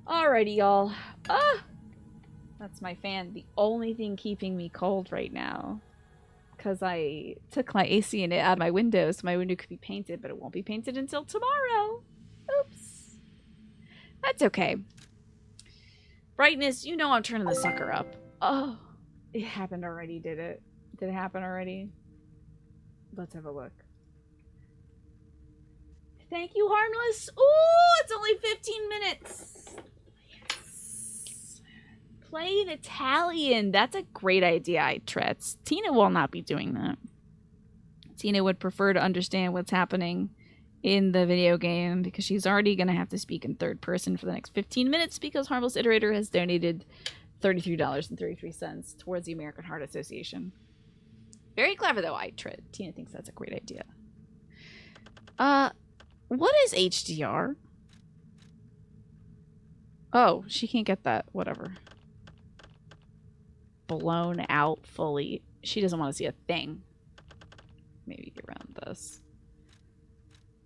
Alrighty, y'all. Ah! That's my fan. The only thing keeping me cold right now. Because I took my AC and it out of my window, so my window could be painted, but it won't be painted until tomorrow. Oops. That's okay. Brightness, you know I'm turning the sucker up. Oh, it happened already, did it? Did it happen already? Let's have a look. Thank you, Harmless. Ooh, it's only 15 minutes. Yes. Play in Italian. That's a great idea, Itretz. Tina will not be doing that. Tina would prefer to understand what's happening in the video game because she's already going to have to speak in third person for the next 15 minutes because Harmless Iterator has donated $33.33 towards the American Heart Association. Very clever, though, Itret. Tina thinks that's a great idea. What is HDR? Oh, she can't get that. Whatever. Blown out fully. She doesn't want to see a thing. Maybe around this.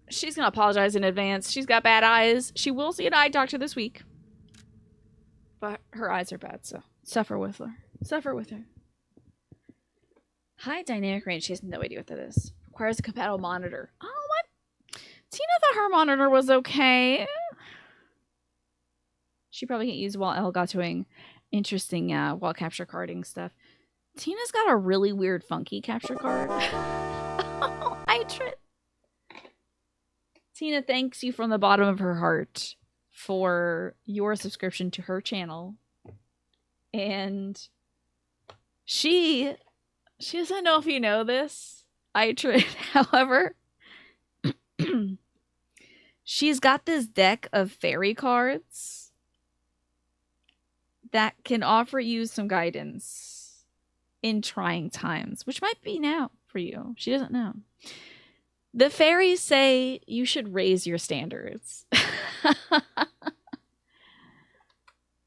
She's gonna apologize in advance. She's got bad eyes. She will see an eye doctor this week. But her eyes are bad, so suffer with her. Suffer with her. High dynamic range. She has no idea what that is. Requires a compatible monitor. Oh, what? Tina thought her monitor was okay. She probably can't use while Elgatoing interesting wall capture carding stuff. Tina's got a really weird funky capture card. Oh, Itret. Tina thanks you from the bottom of her heart for your subscription to her channel. And she doesn't know if you know this, Itret. However, she's got this deck of fairy cards that can offer you some guidance in trying times, which might be now for you. She doesn't know. The fairies say you should raise your standards.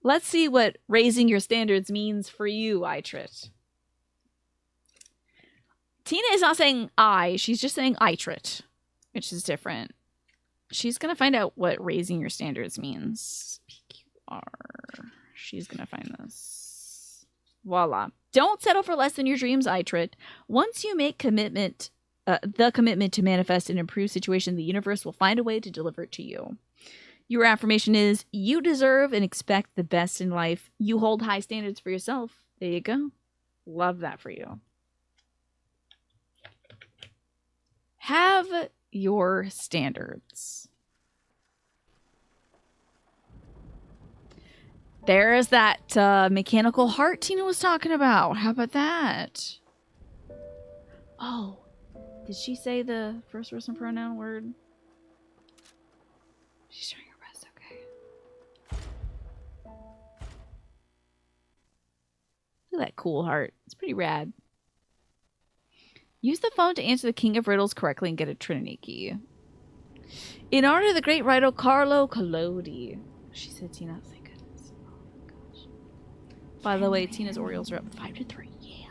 Let's see what raising your standards means for you, Itret. Tina is not saying I, she's just saying Itret, which is different. She's going to find out what raising your standards means. PQR. She's going to find this. Voila. Don't settle for less than your dreams, Itret. Once you make the commitment to manifest an improved situation, the universe will find a way to deliver it to you. Your affirmation is, you deserve and expect the best in life. You hold high standards for yourself. There you go. Love that for you. Have your standards. There is that mechanical heart Tina was talking about. How about that? Oh, did she say the first person pronoun word? She's showing her breast, okay. Look at that cool heart. It's pretty rad. Use the phone to answer the King of Riddles correctly and get a Trinity key. In honor of the great writer Carlo Collodi. She said Tina. Thank goodness. Oh my gosh. By the way, Tina's Orioles are up 5-3. Yeah.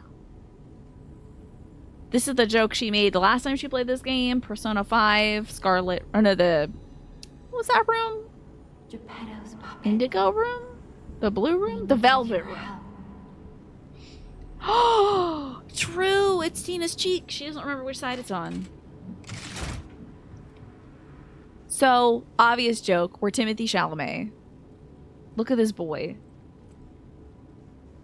This is the joke she made the last time she played this game. Persona 5, Scarlet. Oh no, what was that room? Geppetto's puppet. Indigo room? The blue room? The velvet room. Oh, true. It's Tina's cheek. She doesn't remember which side it's on. So, obvious joke. We're Timothy Chalamet. Look at this boy.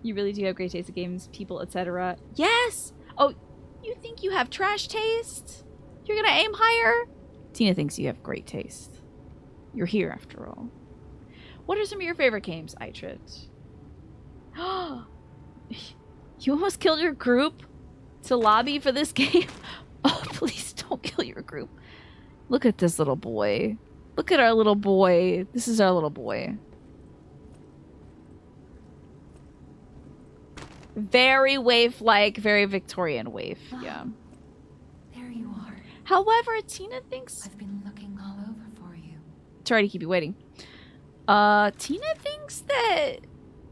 You really do have great taste in games, people, etc. Yes! Oh, you think you have trash taste? You're gonna aim higher? Tina thinks you have great taste. You're here, after all. What are some of your favorite games, Itret? You almost killed your group to lobby for this game? Oh, please don't kill your group. Look at this little boy. Look at our little boy. This is our little boy. Very waif-like, very Victorian waif. Yeah. There you are. However, Tina thinks... I've been looking all over for you. Sorry to keep you waiting. Tina thinks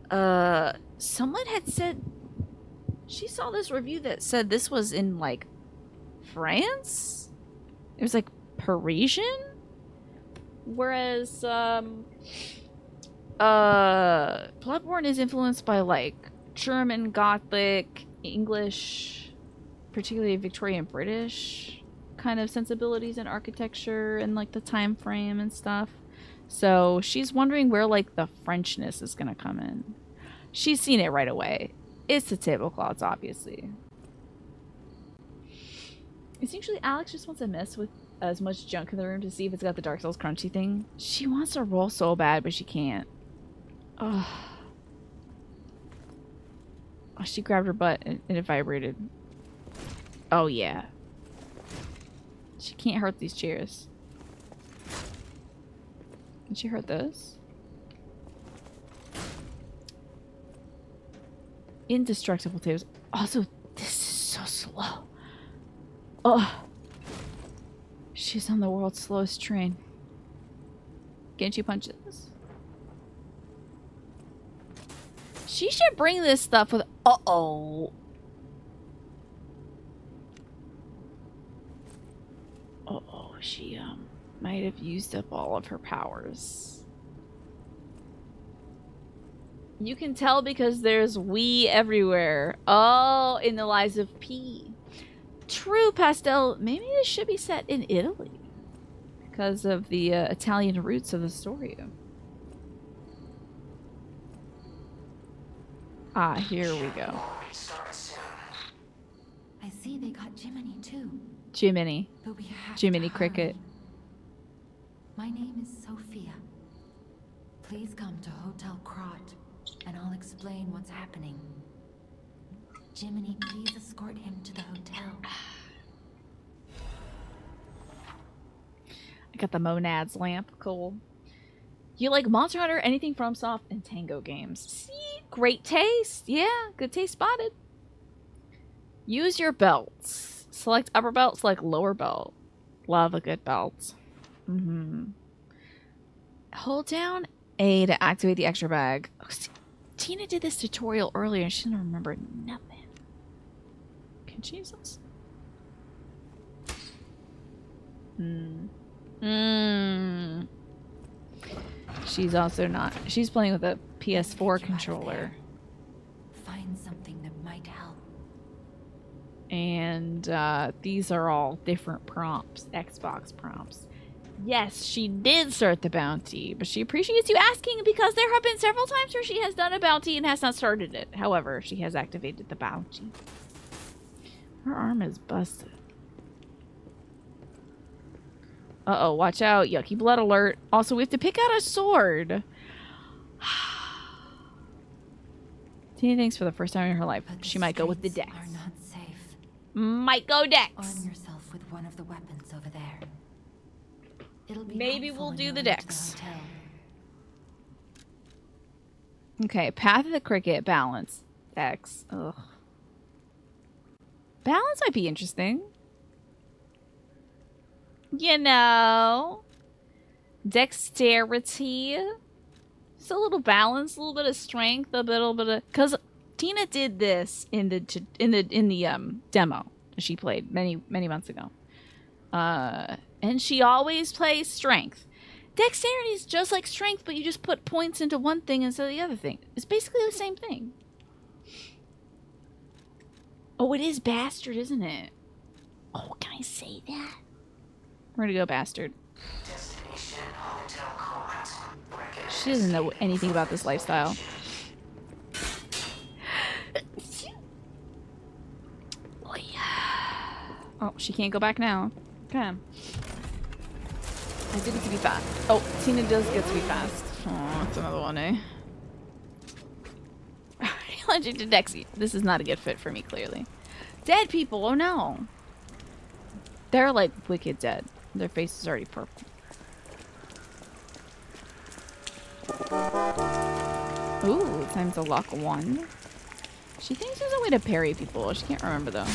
that... someone had said... She saw this review that said this was in, like, France? It was, like, Parisian? Whereas, Bloodborne is influenced by like German Gothic, English, particularly Victorian British kind of sensibilities and architecture and like the time frame and stuff. So she's wondering where like the Frenchness is gonna come in. She's seen it right away. It's the tablecloths, obviously. Essentially, Alex just wants to mess with as much junk in the room to see if it's got the Dark Souls crunchy thing. She wants to roll so bad, but she can't. Oh, she grabbed her butt and it vibrated. Oh, yeah. She can't hurt these chairs. Can she hurt those? Indestructible tables. Also, this is so slow. Oh. She's on the world's slowest train. Can't you punch this? She should bring this stuff with... Uh-oh. Uh-oh, she, might have used up all of her powers. You can tell because there's we everywhere. Oh, in the lives of P. True, Pastel. Maybe this should be set in Italy because of the Italian roots of the story. Ah, here we go. I see they got Jiminy too. Jiminy. But we have Jiminy to hurry. Cricket. My name is Sophia. Please come to Hotel Krot, and I'll explain what's happening. Jiminy, please escort him to the hotel. I got the Monads lamp. Cool. You like Monster Hunter, anything FromSoft, and Tango games. See? Great taste. Yeah, good taste spotted. Use your belts. Select upper belt, select lower belt. Love a good belt. Hold down A to activate the extra bag. Oh, see, Tina did this tutorial earlier and she didn't remember nothing. Can she use this? She's also not. She's playing with a PS4 controller. Find something that might help. And these are all different prompts, Xbox prompts. Yes, she did start the bounty, but she appreciates you asking because there have been several times where she has done a bounty and has not started it. However, she has activated the bounty. Her arm is busted. Uh-oh, watch out. Yucky blood alert. Also, we have to pick out a sword. Tina thinks for the first time in her life, But she might go with the streets Dex. are not safe. Might go Dex. Arm yourself with one of the weapons over there. It'll be Maybe helpful we'll on do your the way to Dex. hotel. Okay, Path of the Cricket, balance. X. Ugh. Balance might be interesting. You know. Dexterity. Just a little balance, a little bit of strength, a little bit of... Because Tina did this in the demo she played many months ago. And she always plays strength. Dexterity is just like strength, but you just put points into one thing instead of the other thing. It's basically the same thing. Oh, it is bastard, isn't it? Oh, can I say that? Where to go, bastard? She doesn't know anything about this lifestyle. Oh, she can't go back now. Okay. I did it to be fast. Oh, Tina does get to be fast. Oh, that's another one, eh? Allergic to Dexy. This is not a good fit for me, clearly. Dead people, oh no. They're like wicked dead. Their face is already purple. Ooh, time to lock one. She thinks there's a way to parry people. She can't remember though.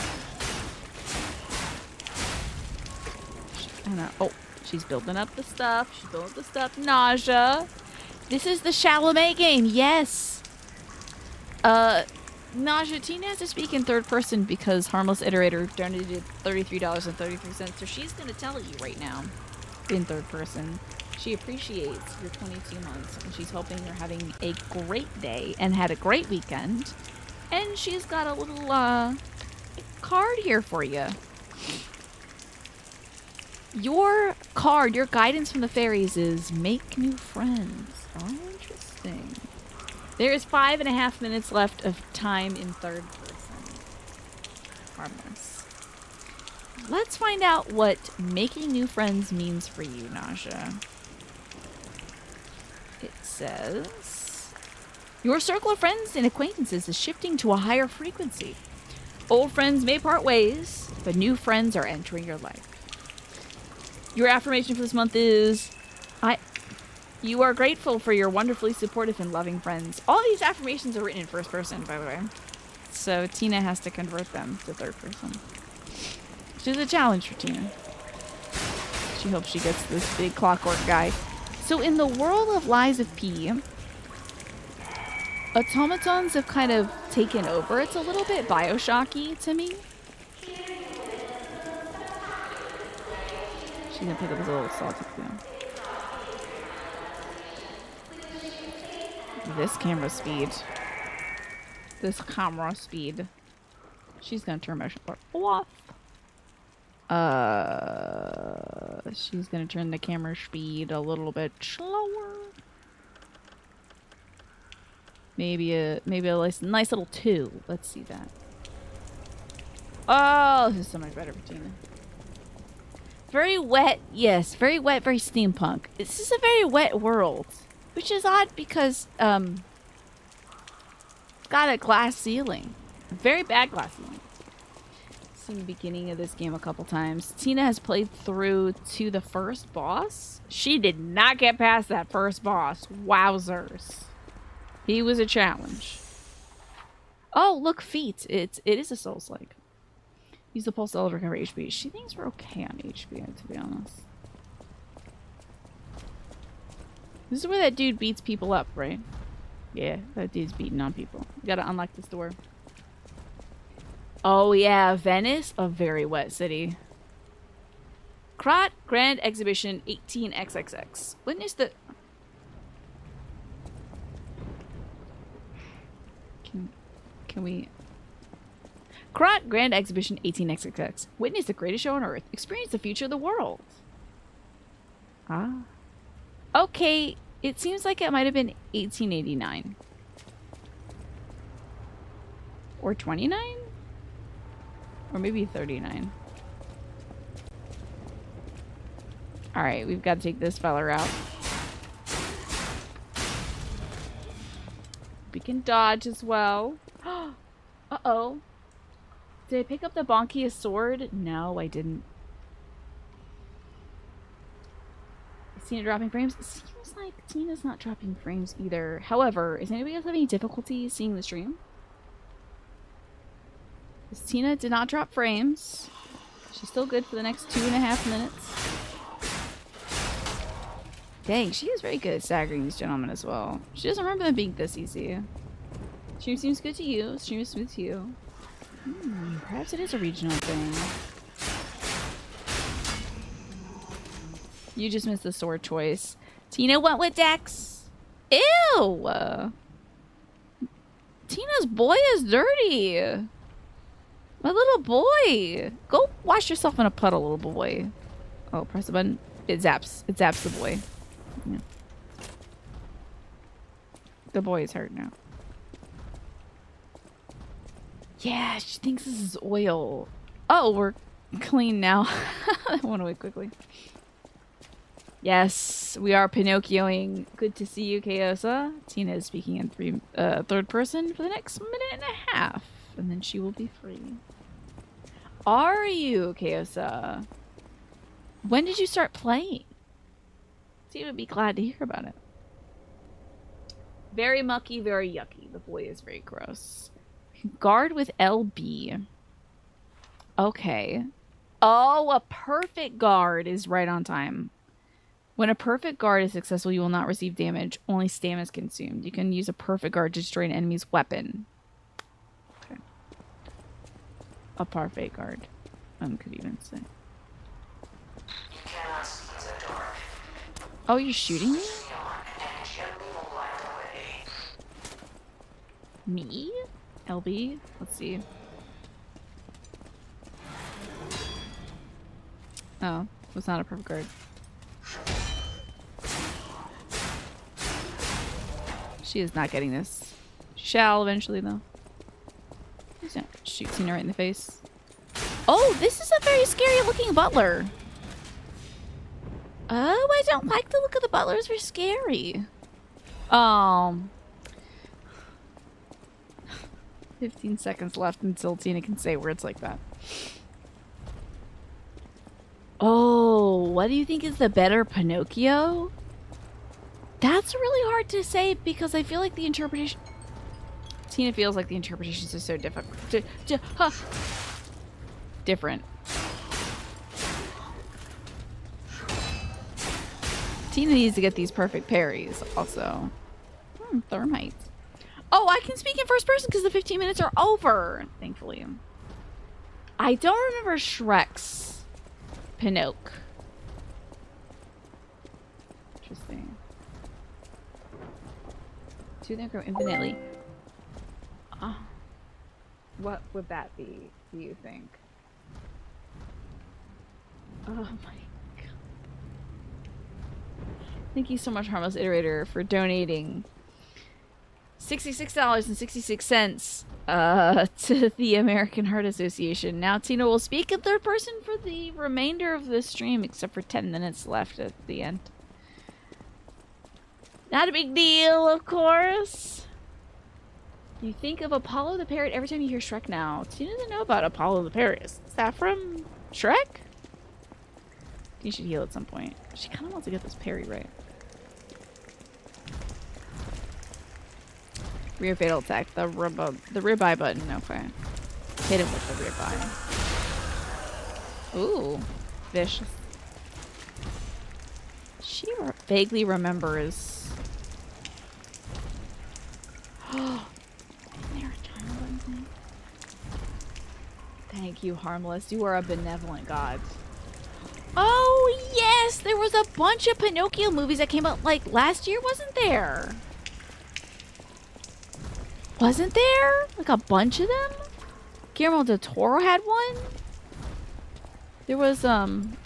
I don't know. Oh, she's building up the stuff. She's building up the stuff. Nausea. This is the Chalamet game. Yes. Nausea, Tina has to speak in third person because Harmless Iterator donated $33.33. So she's going to tell you right now in third person. She appreciates your 22 months, and she's hoping you're having a great day and had a great weekend. And she's got a little card here for you. Your card, your guidance from the fairies is make new friends. Oh, interesting. There is 5.5 minutes left of time in third person. Harmless. Let's find out what making new friends means for you, Naja. It says, your circle of friends and acquaintances is shifting to a higher frequency. Old friends may part ways, but new friends are entering your life. Your affirmation for this month is, you are grateful for your wonderfully supportive and loving friends. All these affirmations are written in first person, by the way. So Tina has to convert them to third person. Which is a challenge for Tina. She hopes she gets this big clockwork guy. So in the world of Lies of P, automatons have kind of taken over. It's a little bit Bioshocky to me. She's gonna pick up his little salty spoon. This camera speed. She's gonna turn motion blur off. She's gonna turn the camera speed a little bit slower. Maybe a nice little 2. Let's see that. Oh, this is so much better for Tina. Very wet, yes, very wet, very steampunk. This is a very wet world, which is odd because it's got a glass ceiling, very bad glass ceiling. Seen the beginning of this game a couple times. Tina has played through to the first boss. She did not get past that first boss. Wowzers. He was a challenge. Oh, look, feet. It is a Souls-like. Use the pulse cell to recover HP. She thinks we're okay on HP, to be honest. This is where that dude beats people up, right? Yeah, that dude's beating on people. You gotta unlock this door. Oh yeah, Venice, a very wet city. Krat Grand Exhibition 18XXX. Witness the... Can we... Krat Grand Exhibition 18XXX. Witness the greatest show on Earth. Experience the future of the world. Ah. Okay, it seems like it might have been 1889. Or 29? Or maybe 39. Alright, we've got to take this fella out. We can dodge as well. Uh-oh. Did I pick up the Bonkiest sword? No, I didn't. Is Tina dropping frames? It seems like Tina's not dropping frames either. However, is anybody else having difficulty seeing the stream? Tina did not drop frames. She's still good for the next 2.5 minutes. Dang, she is very good at staggering these gentlemen as well. She doesn't remember them being this easy. Stream seems good to you. Stream is smooth to you. Perhaps it is a regional thing. You just missed the sword choice. Tina went with Dex. Ew! Tina's boy is dirty. My little boy. Go wash yourself in a puddle, little boy. Oh, press the button. It zaps. It zaps the boy. Yeah. The boy is hurt now. Yeah, she thinks this is oil. Oh, we're clean now. That went away quickly. Yes, we are Pinocchioing. Good to see you, Kaosa. Tina is speaking in third person for the next 1.5 minutes. And then she will be free. Are you, Kaosa? When did you start playing? Tina would be glad to hear about it. Very mucky, very yucky. The boy is very gross. Guard with LB. Okay. Oh, a perfect guard is right on time. When a perfect guard is successful, you will not receive damage. Only stamina is consumed. You can use a perfect guard to destroy an enemy's weapon. Okay. A perfect guard. Could even say. Oh, you're shooting me? Me? LB? Let's see. Oh, was not a perfect guard. She is not getting this. She shall eventually, though. Shoots Tina right in the face. Oh, this is a very scary looking butler. Oh, I don't like the look of the butlers. They're scary. 15 seconds left until Tina can say words like that. Oh, what do you think is the better Pinocchio? That's really hard to say because I feel like the interpretation... Tina feels like the interpretations are so difficult. Different. Tina needs to get these perfect parries also. Thermite. Oh, I can speak in first person because the 15 minutes are over, thankfully. I don't remember Shrek's Pinocchio. Interesting. Two that grow infinitely. What would that be, do you think? Oh my god. Thank you so much, Harmless Iterator, for donating $66.66 to the American Heart Association. Now Tina will speak in third person for the remainder of the stream, except for 10 minutes left at the end. Not a big deal, of course. You think of Apollo the Parrot every time you hear Shrek now. Tina doesn't know about Apollo the Parrot. Is that from Shrek? You should heal at some point. She kind of wants to get this parry right. Rear fatal attack. The ribeye button. Okay. Hit him with the ribeye. Ooh. Vicious. She vaguely remembers. Thank you, Harmless. You are a benevolent god. Oh, yes! There was a bunch of Pinocchio movies that came out, like, last year, wasn't there? Wasn't there? Like, a bunch of them? Guillermo del Toro had one? There was, some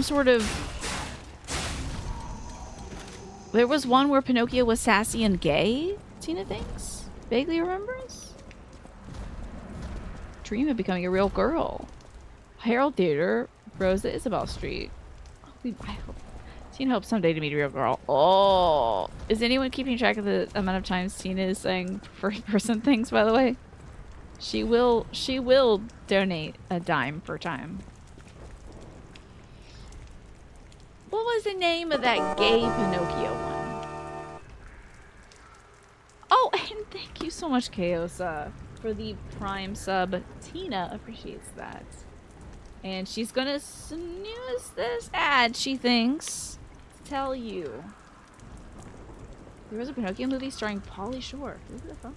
sort of... There was one where Pinocchio was sassy and gay, Tina thinks? Vaguely remembers? Dream of becoming a real girl. Harold Theater, Rosa Isabel Street. I hope. Tina hopes someday to meet a real girl. Oh, is anyone keeping track of the amount of times Tina is saying first-person things? By the way, she will donate a dime per time. What was the name of that gay Pinocchio one? Oh, and thank you so much, Chaosa, for the Prime sub. Tina appreciates that. And she's gonna snooze this ad, she thinks, to tell you. There was a Pinocchio movie starring Pauly Shore. Who's that from?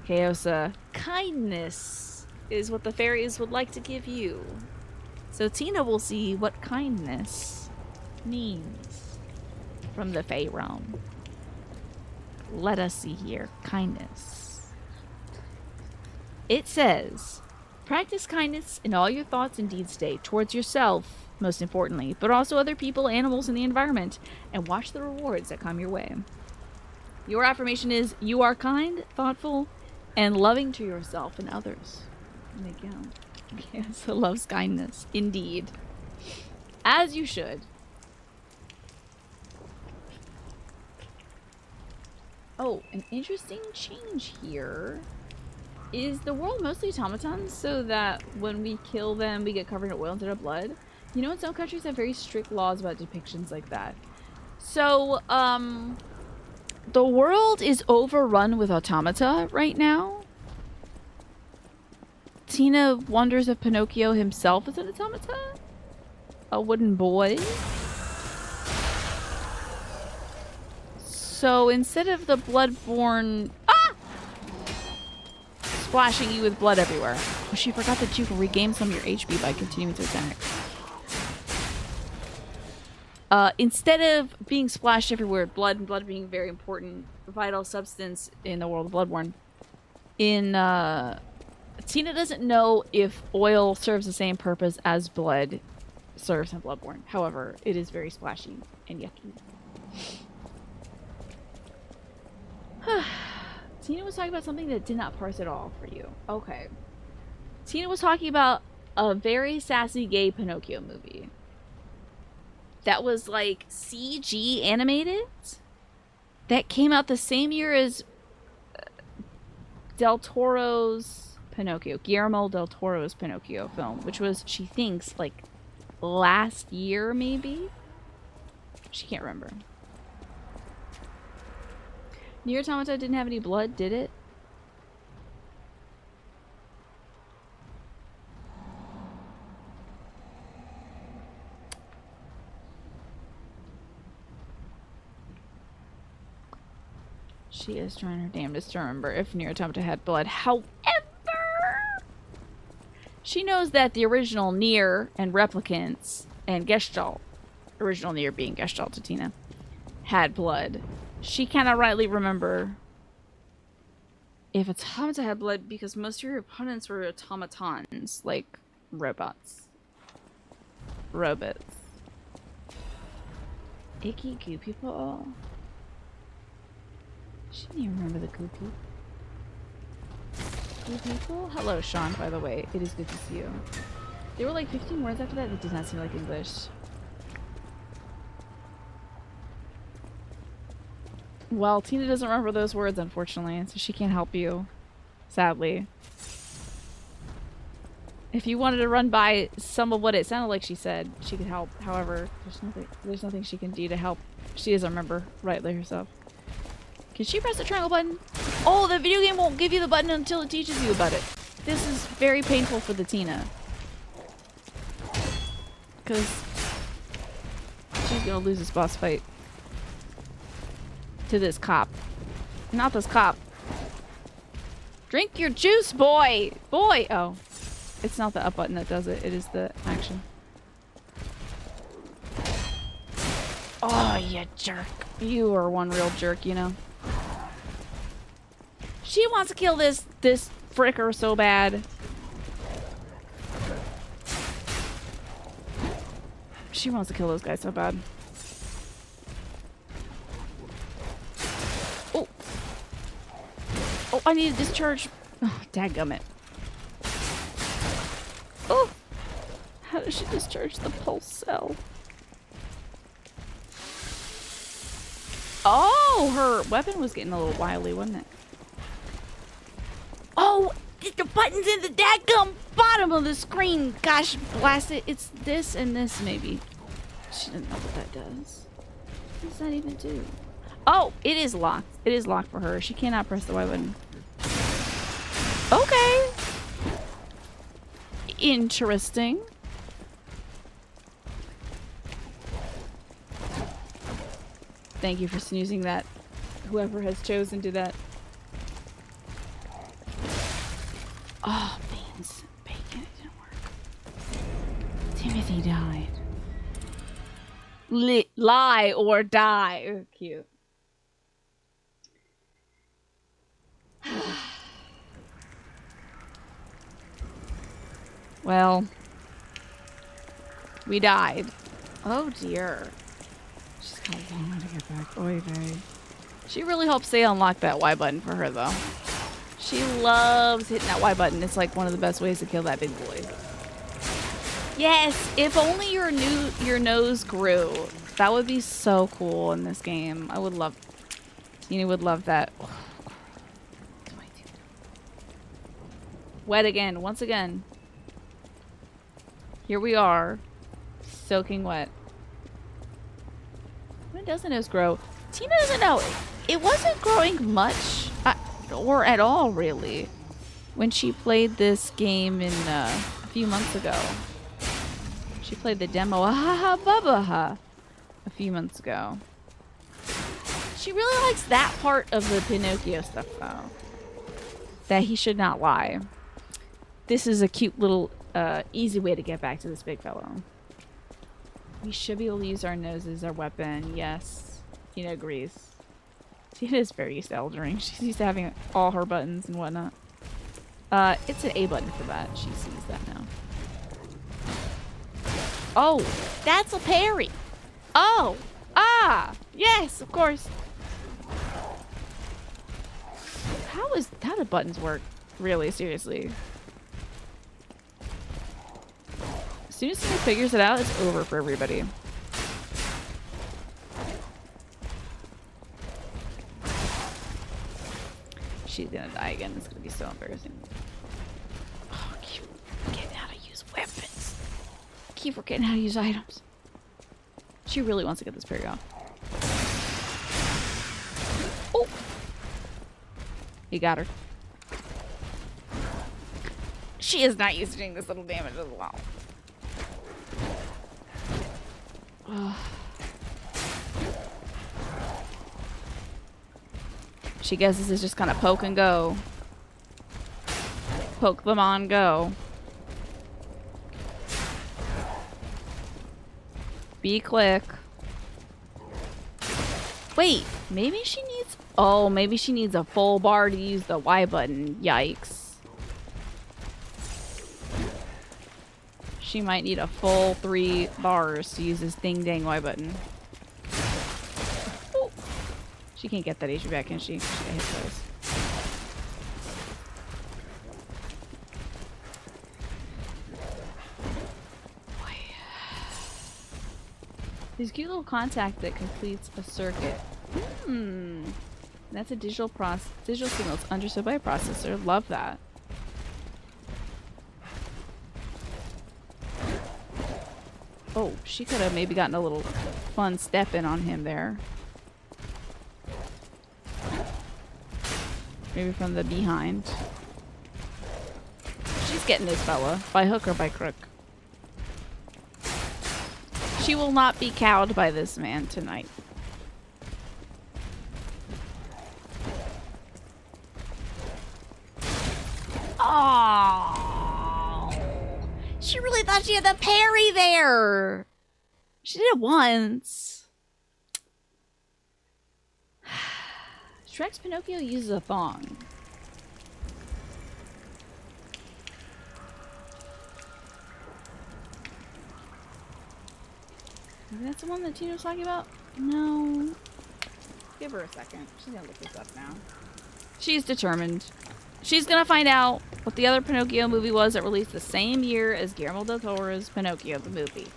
Chaosa, kindness is what the fairies would like to give you. So Tina will see what kindness means from the Fae realm. Let us see here. Kindness. It says, practice kindness in all your thoughts and deeds today, towards yourself, most importantly, but also other people, animals, and the environment, and watch the rewards that come your way. Your affirmation is, you are kind, thoughtful, and loving to yourself and others. There you go. Yes, who loves kindness. Indeed. As you should. Oh, an interesting change here is the world mostly automatons, so that when we kill them, we get covered in oil instead of blood. You know, in some countries have very strict laws about depictions like that. So, the world is overrun with automata right now. Tina wonders if Pinocchio himself is an automata? A wooden boy? So instead of the bloodborne... splashing you with blood everywhere. Oh, she forgot that you can regain some of your HP by continuing to attack. instead of being splashed everywhere, blood and blood being a very important vital substance in the world of Bloodborne, Tina doesn't know if oil serves the same purpose as blood serves in Bloodborne. However, it is very splashy and yucky. Tina was talking about something that did not parse at all for you. Okay. Tina was talking about a very sassy gay Pinocchio movie that was like CG animated that came out the same year as Del Toro's Pinocchio, Guillermo del Toro's Pinocchio film, which was, she thinks, like last year maybe? She can't remember. Nier Automata didn't have any blood, did it? She is trying her damnedest to remember if Nier Automata had blood. However, she knows that the original Nier and Replicants and Gestalt, original Nier being Gestalt to Tina, had blood. She cannot rightly remember if Automata had blood because most of your opponents were automatons, like robots. Robots. Icky goo people. She didn't even remember the goo people. Goo people? Hello, Sean, by the way. It is good to see you. There were like 15 words after that that did not seem like English. Well, Tina doesn't remember those words, unfortunately, so she can't help you. Sadly. If you wanted to run by some of what it sounded like she said, she could help. However, there's nothing she can do to help. She doesn't remember rightly herself. Can she press the triangle button? Oh, the video game won't give you the button until it teaches you about it. This is very painful for the Tina. Because she's gonna lose this boss fight. To this cop. Not this cop. Drink your juice, boy! Boy! Oh. It's not the up button that does it. It is the action. Oh, you jerk. You are one real jerk, you know. She wants to kill this fricker so bad. She wants to kill those guys so bad. Oh. Oh, I need to discharge. Oh, dadgummit. Oh. How does she discharge the pulse cell? Oh, her weapon was getting a little wily, wasn't it? Oh, the button's in the dadgum bottom of the screen. Gosh, blast it. It's this and this, maybe. She doesn't know what that does. What does that even do? Oh, it is locked. It is locked for her. She cannot press the Y button. Okay. Interesting. Thank you for snoozing that. Whoever has chosen to that. Oh, beans. Bacon. It didn't work. Timothy died. Lie or die. Oh, cute. Well, we died. Oh dear. She's got a long way to get back. Oy vey. She really hopes they unlock that Y button for her, though. She loves hitting that Y button. It's like one of the best ways to kill that big boy. Yes, if only your nose grew. That would be so cool in this game. I would love. Tina would love that. Oh, what do I do? Wet again, once again. Here we are, soaking wet. When does the nose grow? Tina doesn't know. It wasn't growing much, or at all, really, when she played this game in a few months ago. She played the demo, a few months ago. She really likes that part of the Pinocchio stuff, though. That he should not lie. This is a cute little, easy way to get back to this big fellow. We should be able to use our nose as our weapon. Yes. Tina agrees. Tina is very used to Eldering. She's used to having all her buttons and whatnot. It's an A button for that. She sees that now. Oh, that's a parry. Oh, ah, yes, of course. How do buttons work? Really, seriously. As soon as someone figures it out, it's over for everybody. She's gonna die again. It's gonna be so embarrassing. Oh, I keep forgetting how to use weapons. I keep forgetting how to use items. She really wants to get this parry off. Oh! You got her. She is not used to doing this little damage as well. She guesses it's just kind of poke and go. Poke them on, go. Be quick. Wait, maybe she needs... Oh, maybe she needs a full bar to use the Y button. Yikes. She might need a full 3 bars to use this ding-dang Y button. Oh. She can't get that HP back, can she? She got hit twice. This cute little contact that completes a circuit. That's a digital signal. It's understood by a processor. Love that. Oh, she could have maybe gotten a little fun step in on him there. Maybe from the behind. She's getting this fella. By hook or by crook. She will not be cowed by this man tonight. Oh, she really thought she had the parry there. She did it once. Shrek's Pinocchio uses a thong. Maybe that's the one that Tina was talking about? No. Give her a second. She's gonna look this up now. She's determined. She's gonna find out what the other Pinocchio movie was that released the same year as Guillermo del Toro's Pinocchio, the movie.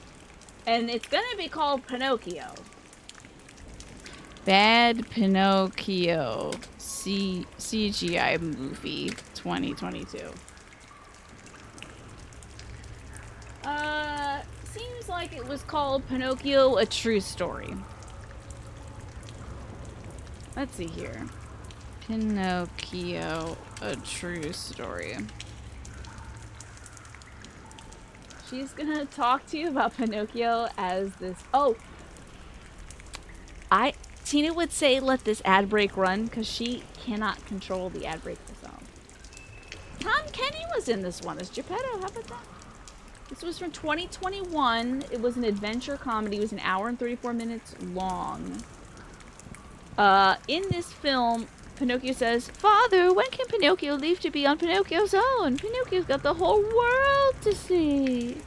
And it's gonna be called Pinocchio. Bad Pinocchio CGI movie 2022. Seems like it was called Pinocchio, A True Story. Let's see here. Pinocchio, A True Story. She's gonna talk to you about Pinocchio as this... Oh! Tina would say let this ad break run because she cannot control the ad break herself. Tom Kenny was in this one as Geppetto. How about that? This was from 2021. It was an adventure comedy. It was an hour and 34 minutes long. In this film, Pinocchio says, "Father, when can Pinocchio leave to be on Pinocchio's own? Pinocchio's got the whole world to see."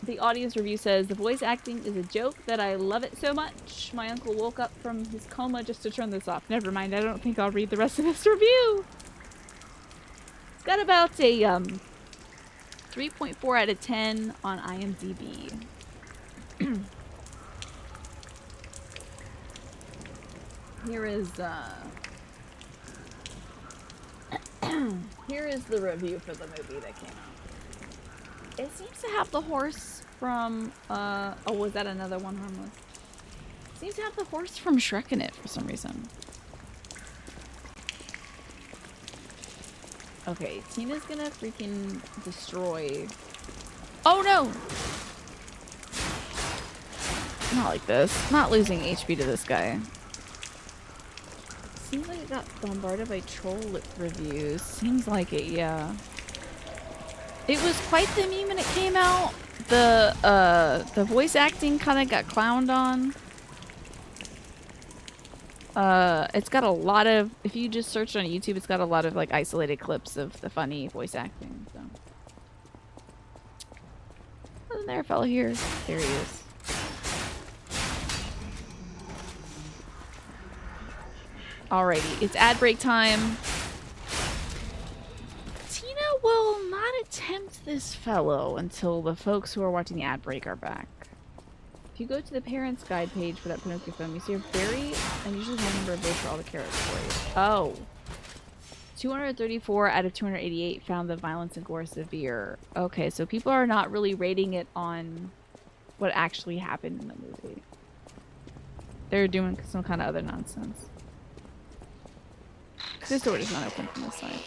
The audience review says, "The voice acting is a joke that I love it so much. My uncle woke up from his coma just to turn this off." Never mind, I don't think I'll read the rest of this review. It's got about a 3.4 out of 10 on IMDb. Here is here is the review for the movie that came out. It seems to have the horse from oh, was that another one, Harmless? It seems to have the horse from Shrek in it for some reason. Okay, Tina's gonna freaking destroy... Oh no! Not like this. Not losing HP to this guy. Seems like it got bombarded by troll reviews. Seems like it, yeah. It was quite the meme when it came out, the voice acting kind of got clowned on. It's got a lot of, if you just search on YouTube, it's got a lot of like isolated clips of the funny voice acting. So, wasn't there a fellow here? There he is. Alrighty, it's ad break time. Tina will not attempt this fellow until the folks who are watching the ad break are back. If you go to the parents' guide page for that Pinocchio film, you see a very unusually high number of votes for all the character stories. Oh. 234 out of 288 found the violence and gore severe. Okay, so people are not really rating it on what actually happened in the movie. They're doing some kind of other nonsense. This door is not open from this side.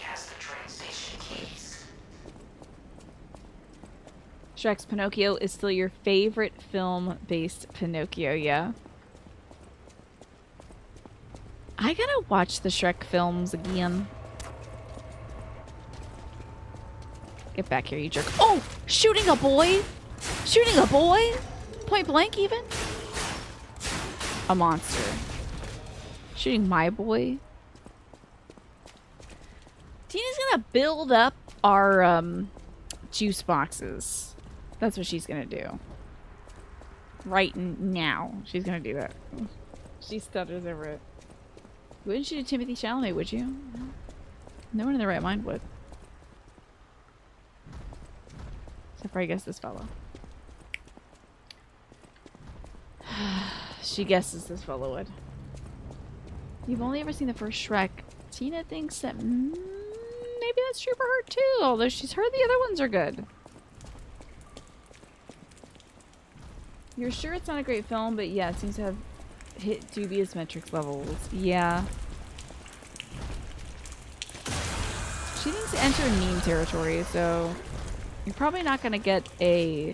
Shrek's Pinocchio is still your favorite film-based Pinocchio, yeah? I gotta watch the Shrek films again. Get back here, you jerk. Oh! Shooting a boy? Shooting a boy? Point blank, even? A monster. Shooting my boy? Tina's gonna build up our, juice boxes. That's what she's gonna do. Right now. She's gonna do that. She stutters over it. Wouldn't you do Timothy Chalamet, would you? No one in their right mind would. Except for, I guess, this fellow. She guesses this fellow would. You've only ever seen the first Shrek. Tina thinks that maybe that's true for her too, although she's heard the other ones are good. You're sure it's not a great film, but yeah, it seems to have hit dubious metrics levels. Yeah. She thinks to enter meme territory, so you're probably not going to get a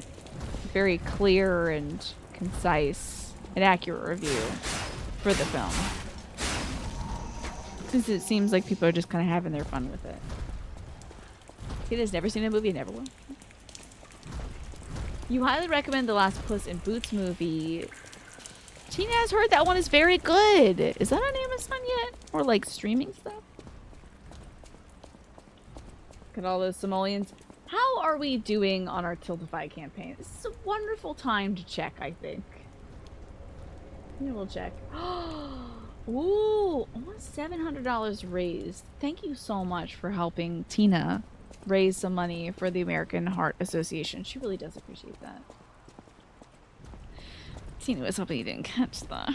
very clear and concise and accurate review for the film. Since it seems like people are just kind of having their fun with it. Tina's never seen a movie, never will. You highly recommend the last Puss in Boots movie. Tina has heard that one is very good. Is that on Amazon yet? Or like streaming stuff? Look at all those simoleons. How are we doing on our Tiltify campaign? This is a wonderful time to check, I think. Yeah, we'll check. Ooh, almost $700 raised. Thank you so much for helping Tina raise some money for the American Heart Association. She really does appreciate that. Tina was hoping you didn't catch that.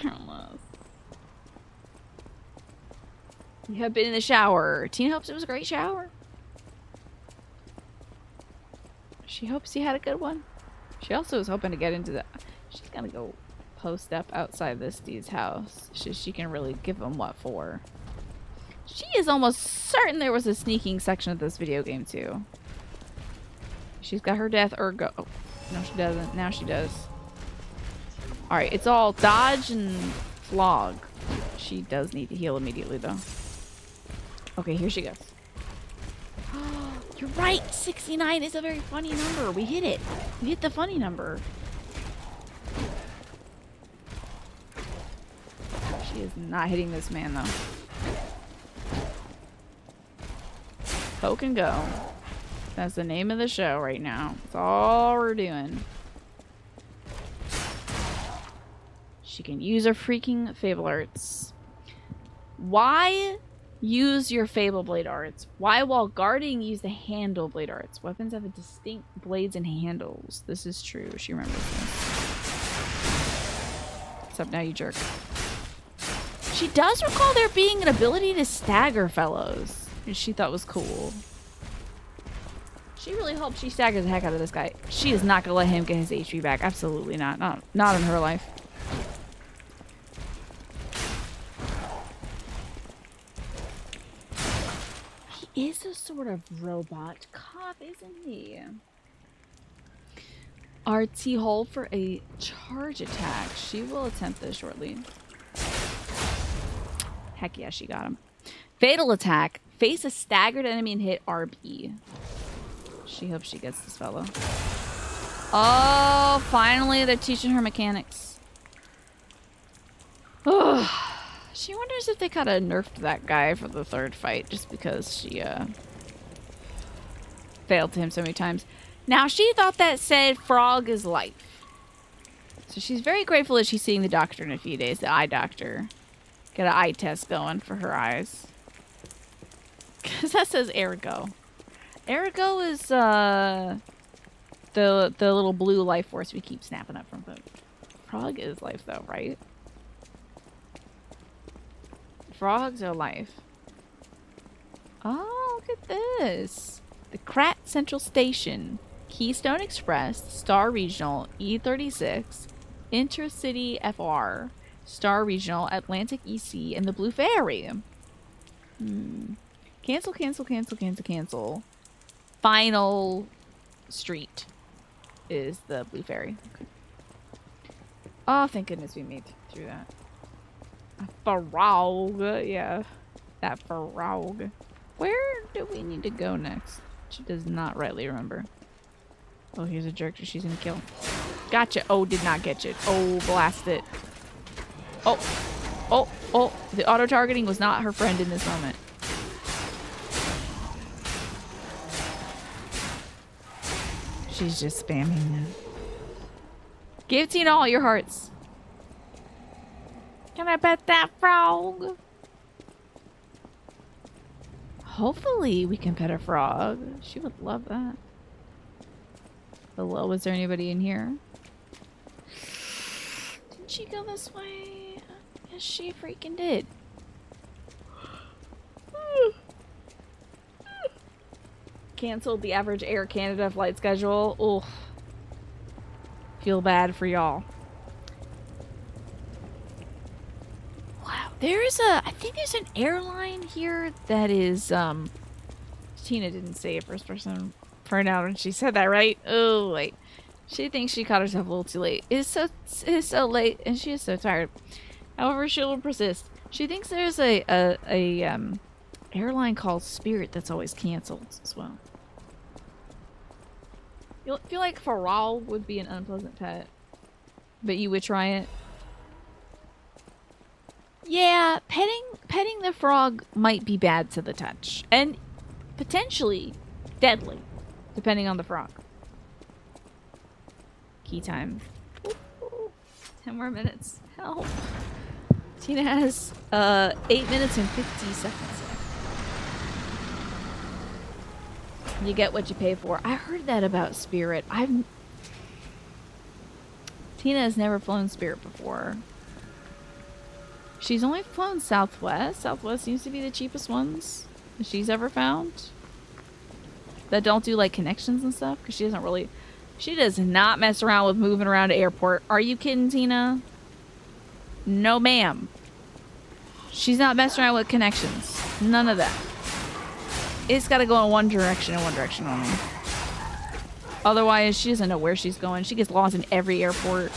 You have been in the shower. Tina hopes it was a great shower. She hopes you had a good one. She also is hoping to get into the... She's gonna go post up outside this dude's house. She can really give him what for. She is almost certain there was a sneaking section of this video game too. She's got her death or go. Oh, no, she doesn't. Now she does. Alright, it's all dodge and flog. She does need to heal immediately though. Okay, here she goes. You're right! 69 is a very funny number. We hit it. We hit the funny number. She is not hitting this man though. Poke and go. That's the name of the show right now. That's all we're doing. She can use her freaking Fable Arts. Why use your Fable Blade Arts? Why, while guarding, use the Handle Blade Arts? Weapons have a distinct blades and handles. This is true. She remembers this. What's up now, you jerk? She does recall there being an ability to stagger fellows, which she thought was cool. She really hopes she staggers the heck out of this guy. She is not going to let him get his HP back. Absolutely not. Not in her life. He is a sort of robot cop, isn't he? RT hold for a charge attack. She will attempt this shortly. Heck yeah, she got him. Fatal attack. Face a staggered enemy and hit RB. She hopes she gets this fellow. Oh, finally they're teaching her mechanics. Ugh. She wonders if they kind of nerfed that guy for the third fight just because she failed to him so many times. Now, she thought that said frog is life. So she's very grateful that she's seeing the doctor in a few days, the eye doctor. Get an eye test going for her eyes. Because that says Ergo. Ergo is the little blue life force we keep snapping up from folks. Frog is life though, right? Frogs are life. Oh, look at this. The Krat Central Station, Keystone Express, Star Regional, E36, Intercity FR, Star Regional, Atlantic EC, and the Blue Ferry. Cancel, cancel, cancel, cancel, cancel. Final Street is the Blue Ferry. Okay. Oh, thank goodness we made through that. A frog, yeah. That frog. Where do we need to go next? She does not rightly remember. Oh, here's a jerk that she's gonna kill. Gotcha. Oh, did not get you. Oh, blast it. Oh. Oh, oh. The auto-targeting was not her friend in this moment. She's just spamming them. Give Tina all your hearts. Can I pet that frog? Hopefully we can pet a frog. She would love that. Hello, is there anybody in here? Didn't she go this way? Yes, she freaking did. Canceled the average Air Canada flight schedule. Ugh. Feel bad for y'all. Wow, I think there's an airline here that is, Tina didn't say it first person pronoun when she said that, right? Oh, wait. She thinks she caught herself a little too late. It is so late, and she is so tired. However, she will persist. She thinks there's a airline called Spirit that's always canceled as well. You feel like Pharrell would be an unpleasant pet, but you would try it. Yeah, petting the frog might be bad to the touch, and potentially deadly, depending on the frog. Key time. Ooh, 10 more minutes. Help. Tina has 8 minutes and 50 seconds left. You get what you pay for. I heard that about Spirit. Tina has never flown Spirit before. She's only flown Southwest. Southwest seems to be the cheapest ones that she's ever found. That don't do like connections and stuff, because she does not mess around with moving around the airport. Are you kidding, Tina? No, ma'am. She's not messing around with connections. None of that. It's got to go in one direction and one direction only. Otherwise, she doesn't know where she's going. She gets lost in every airport.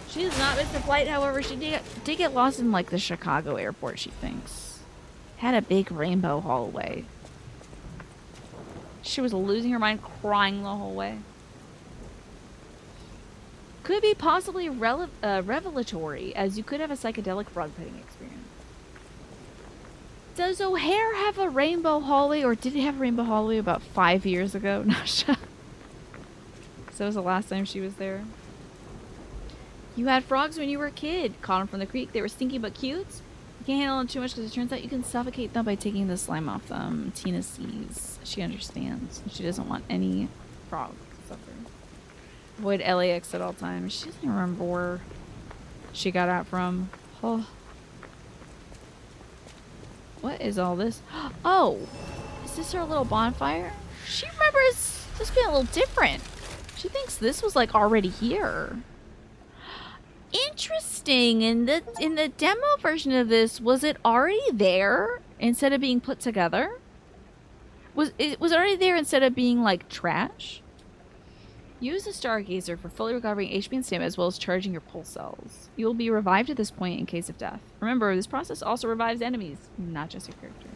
She has not missed a flight, however, she did get lost in like the Chicago airport, she thinks. Had a big rainbow hallway. She was losing her mind, crying the whole way. Could be possibly revelatory, as you could have a psychedelic frog petting experience. Does O'Hare have a rainbow hallway, or did it have a rainbow hallway about 5 years ago? No, so that was the last time she was there. You had frogs when you were a kid. Caught them from the creek. They were stinky but cute. You can't handle them too much because it turns out you can suffocate them by taking the slime off them. Tina sees. She understands. She doesn't want any frogs to suffer. Avoid LAX at all times. She doesn't remember where she got out from. Oh. What is all this? Oh! Is this her little bonfire? She remembers this being a little different. She thinks this was like already here. Interesting. In the demo version of this, was it already there instead of being put together? Was it already there instead of being like trash? Use the Stargazer for fully recovering HP and stamina as well as charging your pulse cells. You will be revived at this point in case of death. Remember, this process also revives enemies, not just your character.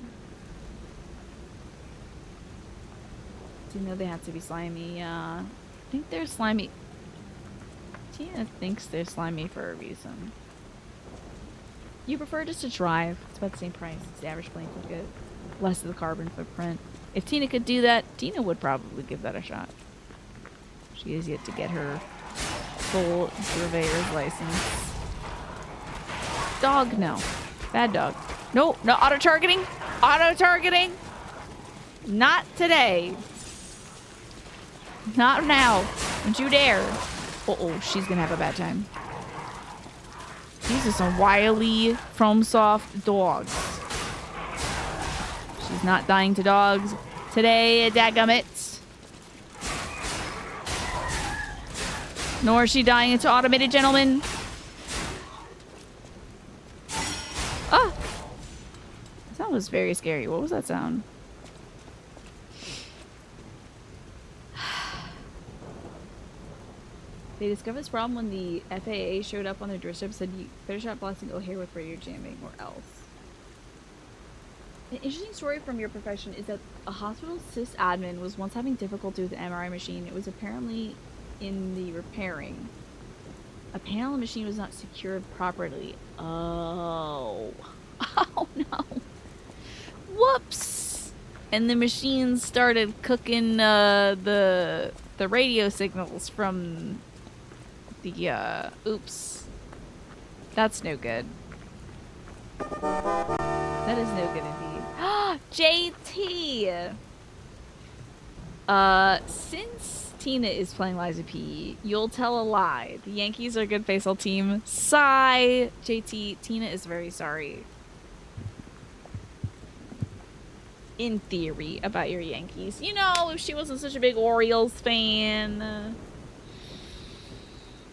Didn't know they had to be slimy. think they're slimy. Tina thinks they're slimy for a reason. You prefer just to drive. It's about the same price as the average plane ticket. Less of the carbon footprint. If Tina could do that, Tina would probably give that a shot. She has yet to get her full surveyor's license. Dog, no. Bad dog. No, no, auto-targeting. Auto-targeting. Not today. Not now. Don't you dare. Uh-oh, she's gonna have a bad time. These are some wily FromSoft dogs. She's not dying to dogs today, dadgummit. Nor is she dying to automated gentlemen. Ah! That sound was very scary. What was that sound? They discovered this problem when the FAA showed up on their doorstep and said, you better stop blasting O'Hare with radio jamming or else. An interesting story from your profession is that a hospital sysadmin was once having difficulty with an MRI machine. It was apparently in the repairing. A panel of the machine was not secured properly. Oh. Oh no. Whoops. And the machine started cooking the radio signals from the oops. That's no good. That is no good indeed. JT! Since Tina is playing Liza P, you'll tell a lie. The Yankees are a good baseball team. Sigh! JT, Tina is very sorry. In theory, about your Yankees. You know, if she wasn't such a big Orioles fan.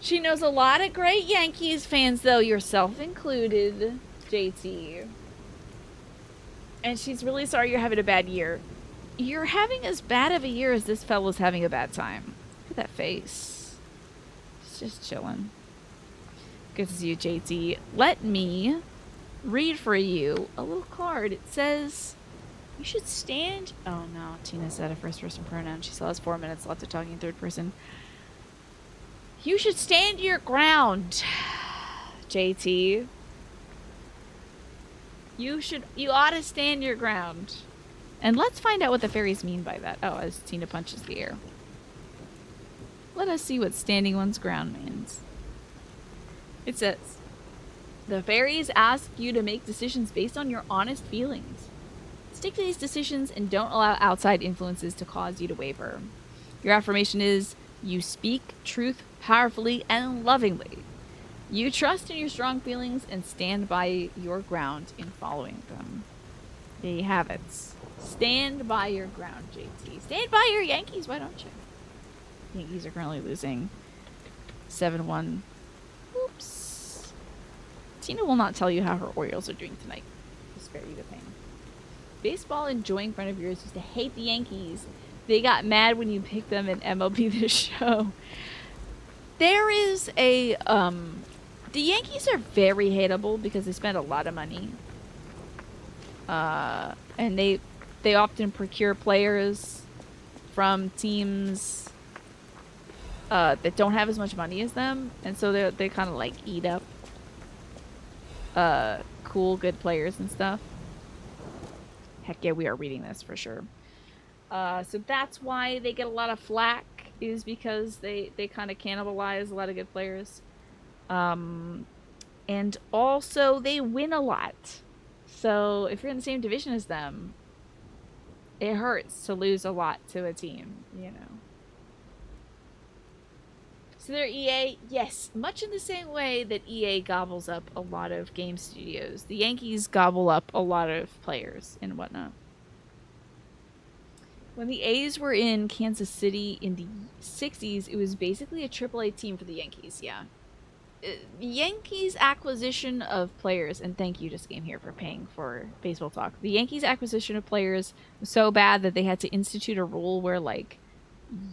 She knows a lot of great Yankees fans, though, yourself included, JT. And she's really sorry you're having a bad year. You're having as bad of a year as this fella's having a bad time. Look at that face. He's just chilling. Good to see you, JT. Let me read for you a little card. It says, you should stand... Oh, no. Tina said a first-person pronoun. She still has 4 minutes left of talking in third person. You should stand your ground, JT. You ought to stand your ground. And let's find out what the fairies mean by that. Oh, as Tina punches the air. Let us see what standing one's ground means. It says, the fairies ask you to make decisions based on your honest feelings. Stick to these decisions and don't allow outside influences to cause you to waver. Your affirmation is, you speak truth powerfully and lovingly. You trust in your strong feelings and stand by your ground in following them. There you have it. Stand by your ground, JT. Stand by your Yankees, why don't you? Yankees are currently losing 7-1. Oops. Tina will not tell you how her Orioles are doing tonight. To spare you the pain. Baseball enjoying friend of yours used to hate the Yankees. They got mad when you picked them in MLB The Show. There is a, the Yankees are very hateable because they spend a lot of money. And they often procure players from teams that don't have as much money as them. And so they kind of like eat up cool, good players and stuff. Heck yeah, we are reading this for sure. So that's why they get a lot of flack, is because they kind of cannibalize a lot of good players. And also they win a lot. So if you're in the same division as them, it hurts to lose a lot to a team, you know. So they're EA, yes, much in the same way that EA gobbles up a lot of game studios. The Yankees gobble up a lot of players and whatnot. When the A's were in Kansas City in the 60s, it was basically a AAA team for the Yankees, yeah. Yankees acquisition of players, and thank you Just Game here for paying for Baseball Talk. The Yankees acquisition of players was so bad that they had to institute a rule where, like,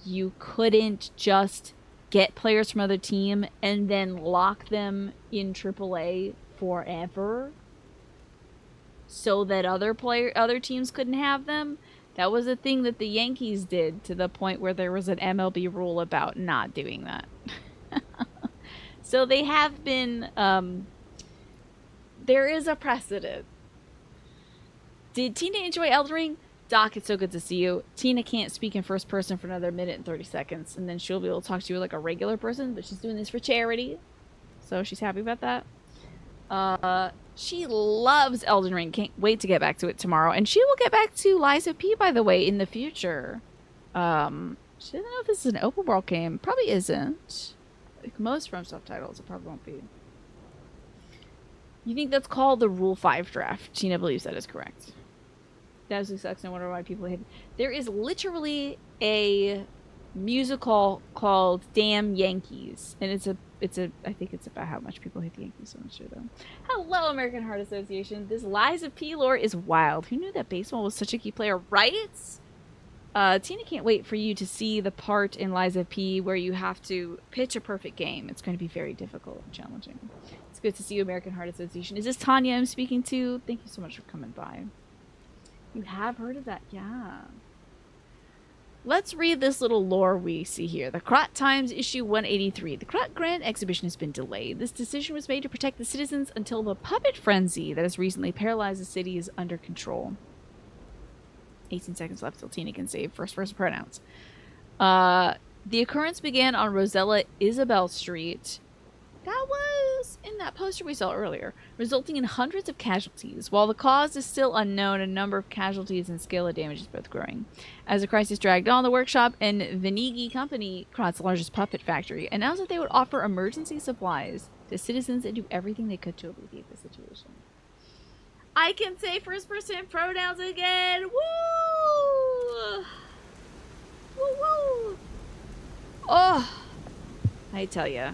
you couldn't just get players from other team and then lock them in AAA forever so that other teams couldn't have them. That was a thing that the Yankees did, to the point where there was an MLB rule about not doing that. So they have been, there is a precedent. Did Tina enjoy Elden Ring? Doc, it's so good to see you. Tina can't speak in first person for another minute and 30 seconds, and then she'll be able to talk to you like a regular person, but she's doing this for charity. So she's happy about that. She loves Elden Ring. Can't wait to get back to it tomorrow. And she will get back to Lies of P, by the way, in the future. She doesn't know if this is an open world game. Probably isn't. Like most From subtitles, it probably won't be. You think that's called the Rule 5 draft? Tina believes that is correct. That absolutely sucks. No wonder why people hate it. There is literally a musical called Damn Yankees, and I think it's about how much people hate the Yankees. I'm not sure though. Hello, American Heart Association. This Lies of P lore is wild. Who knew that baseball was such a key player, right? Tina can't wait for you to see the part in Lies of P where you have to pitch a perfect game. It's going to be very difficult and challenging. It's good to see you, American Heart Association. Is this Tanya I'm speaking to? Thank you so much for coming by. You have heard of that? Yeah. Let's read this little lore we see here. The Krat Times issue 183. The Krat Grand Exhibition has been delayed. This decision was made to protect the citizens until the puppet frenzy that has recently paralyzed the city is under control. 18 seconds left till Tina can save first person pronouns. The occurrence began on Rosella Isabel Street. That was in that poster we saw earlier, resulting in hundreds of casualties. While the cause is still unknown, a number of casualties and scale of damage is both growing. As the crisis dragged on, the workshop and Venigi Company, Krat's largest puppet factory, announced that they would offer emergency supplies to citizens and do everything they could to alleviate the situation. I can say first-person pronouns again! Woo! Woo woo! Oh, I tell ya.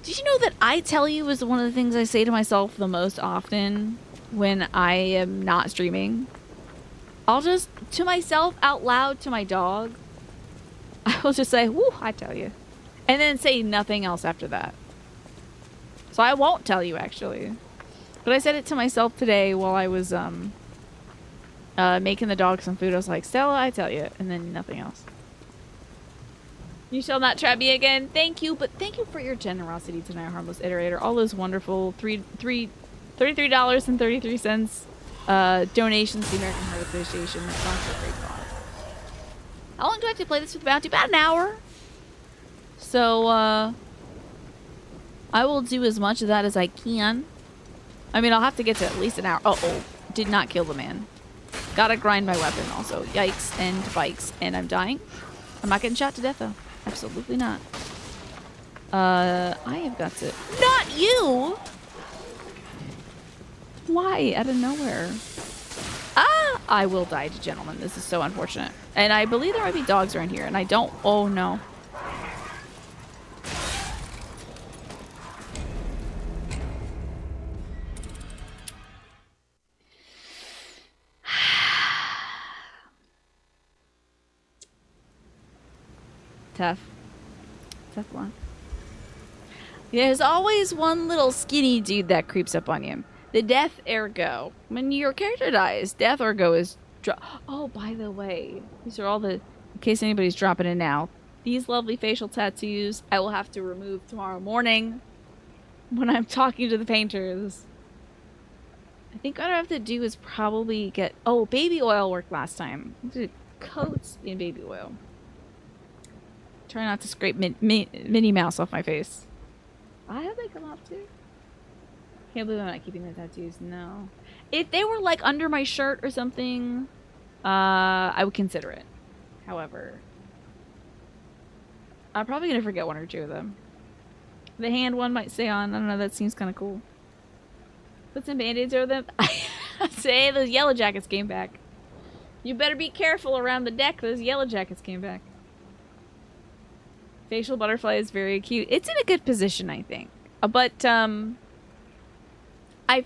Did you know that I tell you is one of the things I say to myself the most often when I am not streaming? I'll just, to myself, out loud to my dog, I will just say, woo, I tell you. And then say nothing else after that. So I won't tell you, actually. But I said it to myself today while I was making the dog some food. I was like, Stella, I tell you. And then nothing else. You shall not trap me again. Thank you, but thank you for your generosity tonight, Harmless Iterator. All those wonderful $33.33 donations to the American Heart Association. That's not a great cause. How long do I have to play this with the bounty? About an hour. So, I will do as much of that as I can. I mean, I'll have to get to at least an hour. Uh-oh. Did not kill the man. Gotta grind my weapon also. Yikes and bikes. And I'm dying. I'm not getting shot to death, though. Absolutely not. I have got to... Not you! Why? Out of nowhere. Ah! I will die to gentlemen. This is so unfortunate. And I believe there might be dogs around here, and I don't... Oh, no. Tough. Tough one. There's always one little skinny dude that creeps up on you. The death ergo. When your character dies, death ergo is... Oh, by the way, these are all the... In case anybody's dropping in now. These lovely facial tattoos I will have to remove tomorrow morning when I'm talking to the painters. I think what I have to do is probably get... Oh, baby oil worked last time. I did coats in baby oil. Try not to scrape Minnie Mouse off my face. I hope they come off too. Can't believe I'm not keeping the tattoos. No. If they were like under my shirt or something, I would consider it. However, I'm probably going to forget one or two of them. The hand one might stay on. I don't know. That seems kind of cool. Put some band-aids over them. Say those yellow jackets came back. You better be careful around the deck. Those yellow jackets came back. Facial butterfly is very cute. It's in a good position, I think. But I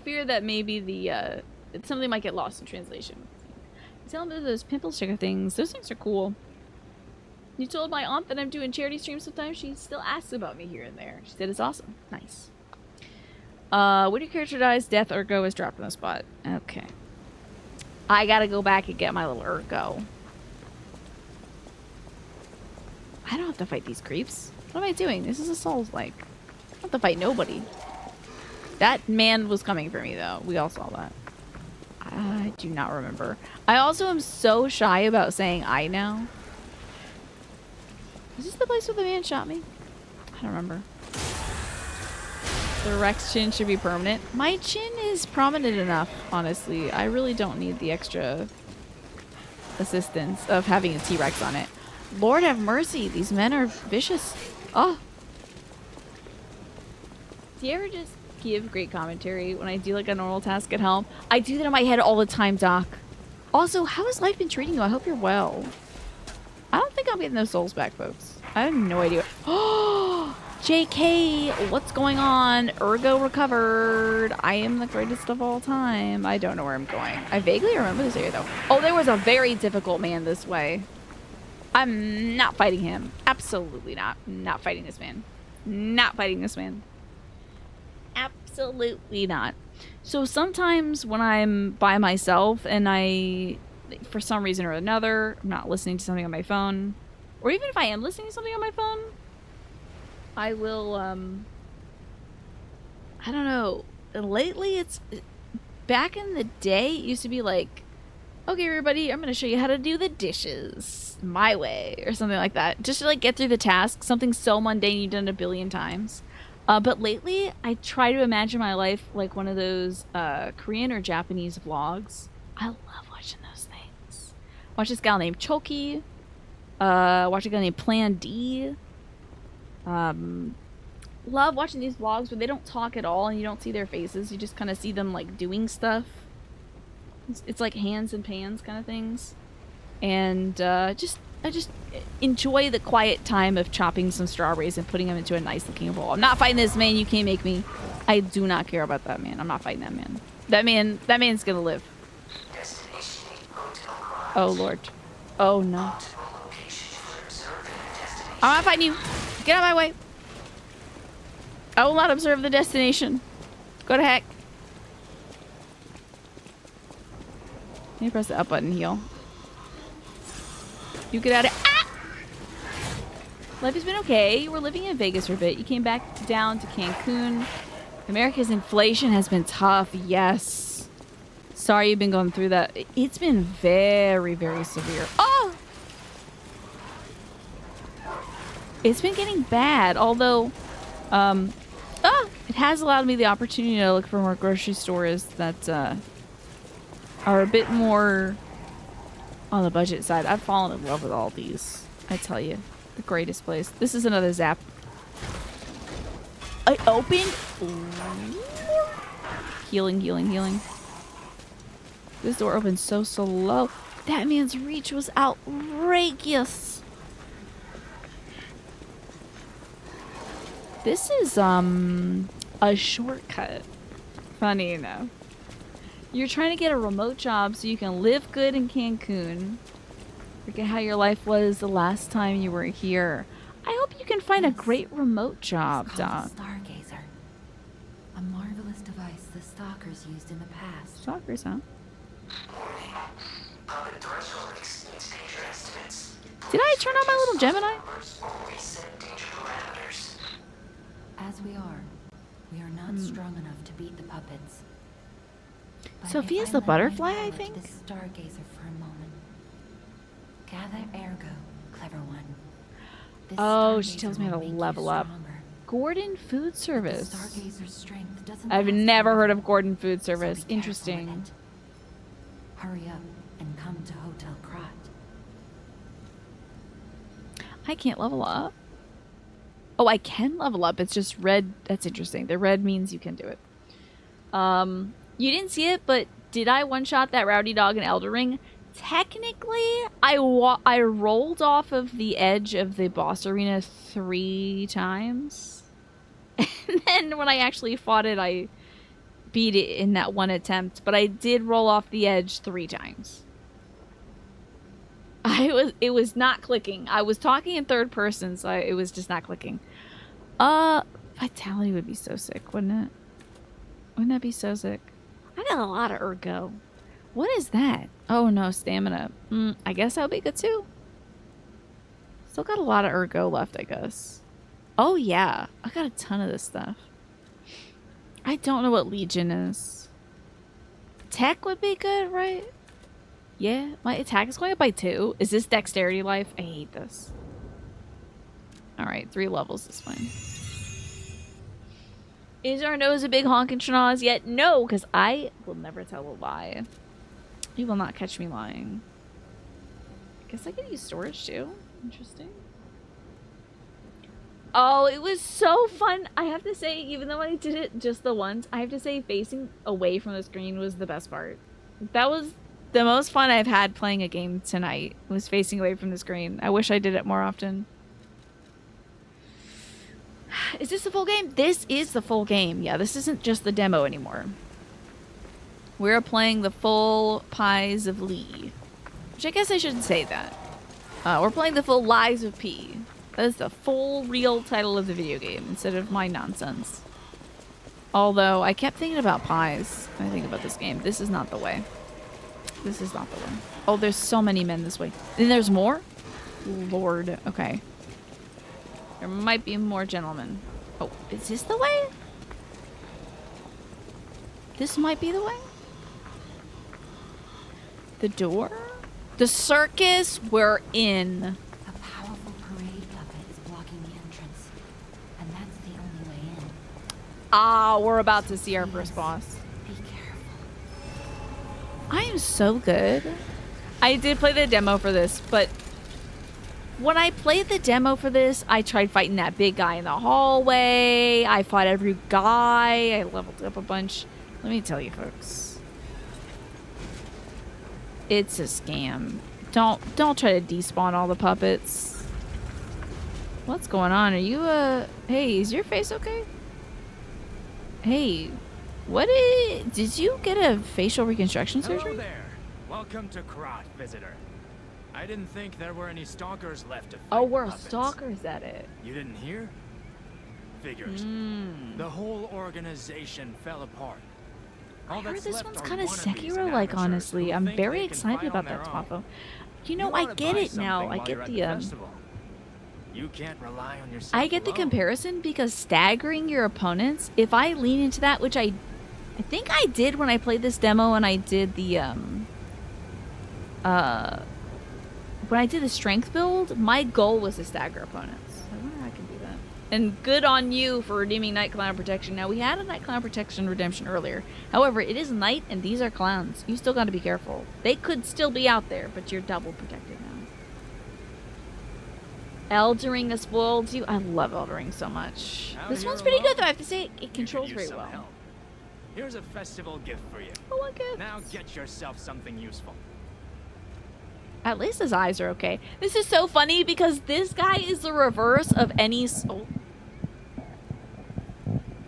fear that maybe the something might get lost in translation. You tell them those pimple sticker things. Those things are cool. You told my aunt that I'm doing charity streams sometimes. She still asks about me here and there. She said it's awesome. Nice. When your character dies, death or go is dropped on the spot. Okay. I gotta go back and get my little Urgo. I don't have to fight these creeps. What am I doing? This is a Souls-like. I don't have to fight nobody. That man was coming for me, though. We all saw that. I do not remember. I also am so shy about saying I now. Is this the place where the man shot me? I don't remember. The Rex chin should be permanent. My chin is prominent enough, honestly. I really don't need the extra assistance of having a T-Rex on it. Lord have mercy. These men are vicious. Oh. Do you ever just give great commentary when I do like a normal task at home? I do that in my head all the time, Doc. Also, how has life been treating you? I hope you're well. I don't think I'm getting those souls back, folks. I have no idea. Oh, JK, what's going on? Urgo recovered. I am the greatest of all time. I don't know where I'm going. I vaguely remember this area, though. Oh, there was a very difficult man this way. I'm not fighting him. Absolutely not. Not fighting this man. Not fighting this man. Absolutely not. So sometimes when I'm by myself and I, for some reason or another, I'm not listening to something on my phone, or even if I am listening to something on my phone, I will, I don't know. Lately, it's, back in the day, it used to be like, okay, everybody, I'm going to show you how to do the dishes my way, or something like that. Just to, like, get through the task. Something so mundane you've done a billion times. But lately, I try to imagine my life like one of those Korean or Japanese vlogs. I love watching those things. Watch this gal named Choki. Watch a guy named Plan D. Love watching these vlogs where they don't talk at all and you don't see their faces. You just kind of see them, like, doing stuff. It's like hands and pans kind of things. And I just enjoy the quiet time of chopping some strawberries and putting them into a nice looking bowl. I'm not fighting this man. You can't make me. I do not care about that man. I'm not fighting that man. That man's gonna live. Oh Lord. Oh no. I'm not fighting you. Get out of my way. I will not observe the destination. Go to heck. Let me press the up button, heal. You get out of— ah! Life has been okay. You were living in Vegas for a bit. You came back down to Cancun. America's inflation has been tough. Yes. Sorry you've been going through that. It's been very, very severe. Oh! It's been getting bad, although it has allowed me the opportunity to look for more grocery stores that are a bit more on the budget side. I've fallen in love with all these. I tell you, the greatest place. This is another zap. I opened. Healing, healing, healing. This door opened so slow. That man's reach was outrageous. This is a shortcut. Funny enough. You're trying to get a remote job so you can live good in Cancun. Forget how your life was the last time you were here. I hope you can find a great remote job, Doc. Stargazer. A marvelous device the stalkers used in the past. Stalkers, huh? Did I turn on my little Gemini? As we are not strong enough to beat the puppets. But Sophia's if the I let butterfly, you I acknowledge think? This stargazer for a moment. Gather ergo, clever one. This Oh, she stargazer tells me how to will make you level up. stronger. Gordon Food The Service. stargazer's strength doesn't I've last never heard forever, of Gordon Food so Service. be careful with Interesting. it. Hurry up and come to Hotel Krat. I can't level up. Oh, I can level up. It's just red. That's interesting. The red means you can do it. You didn't see it, but did I one-shot that rowdy dog in Elden Ring? Technically, I rolled off of the edge of the boss arena 3 times. And then when I actually fought it, I beat it in that one attempt. But I did roll off the edge 3 times. It was not clicking. I was talking in third person, so it was just not clicking. Vitality would be so sick, wouldn't it? Wouldn't that be so sick? I got a lot of ergo. What is that? Oh no, stamina. I guess that would be good too. Still got a lot of ergo left, I guess. Oh yeah, I got a ton of this stuff. I don't know what Legion is. Tech would be good, right? Yeah, my attack is going up by 2. Is this dexterity life? I hate this. Alright, 3 levels is fine. Is our nose a big honking schnoz yet? No, because I will never tell a lie. You will not catch me lying. I guess I could use storage too. Interesting. Oh, it was so fun. I have to say, even though I did it just the once, I have to say facing away from the screen was the best part. That was the most fun I've had playing a game tonight, was facing away from the screen. I wish I did it more often. Is this the full game? This is the full game. Yeah, this isn't just the demo anymore. We're playing the full Pies of Lee. Which I guess I shouldn't say that. We're playing the full Lies of P. That is the full real title of the video game instead of my nonsense. Although I kept thinking about pies when I think about this game. This is not the way. This is not the way. Oh, there's so many men this way. And there's more? Lord. Okay. There might be more gentlemen. Oh, is this the way? This might be the way? The door? The circus we're in. A powerful parade puppet is blocking the entrance, and that's the only way in. Ah, we're about to see our first boss. Be careful. I am so good. I did play the demo for this, but when I played the demo for this, I tried fighting that big guy in the hallway. I fought every guy. I leveled up a bunch. Let me tell you, folks. It's a scam. Don't try to despawn all the puppets. What's going on? Are you hey, is your face okay? Hey, did you get a facial reconstruction surgery? Hello there. Welcome to Krat, visitor. I didn't think there were any stalkers left to fight Oh, we're puppets. stalkers at it. You didn't hear? Figures. The whole organization fell apart. I heard this one's kind of Sekiro-like, honestly. I'm very excited about that, Tafo. You know, I get it now. I get the You can't rely on yourself. I get the comparison because staggering your opponents, if I lean into that, which I think I did when I played this demo and I did the when I did the strength build, my goal was to stagger opponents. I wonder how I can do that. And good on you for redeeming Night Clown Protection. Now, we had a Night Clown Protection redemption earlier. However, it is night and these are clowns. You still got to be careful. They could still be out there, but you're double protected now. Elden Ring has spoiled you. I love Elden Ring so much. This one's pretty good, though. I have to say, it controls very well. Help. Here's a festival gift for you. Oh, what gift? Now get yourself something useful. At least his eyes are okay. This is so funny because this guy is the reverse of any soul.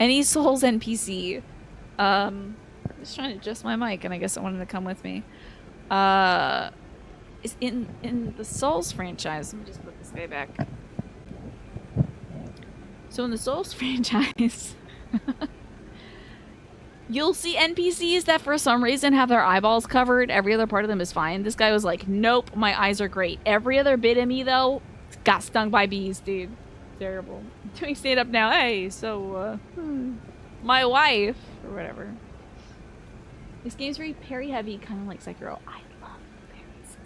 Any Souls NPC. I'm just trying to adjust my mic, and I guess it wanted to come with me. Is in the Souls franchise. Let me just put this guy back. So in the Souls franchise, you'll see NPCs that for some reason have their eyeballs covered. Every other part of them is fine. This guy was like, nope, my eyes are great. Every other bit of me, though, got stung by bees, dude. Terrible. I'm doing stand up now. Hey, so, my wife, or whatever. This game's very parry heavy, kind of like Sekiro. I love parries in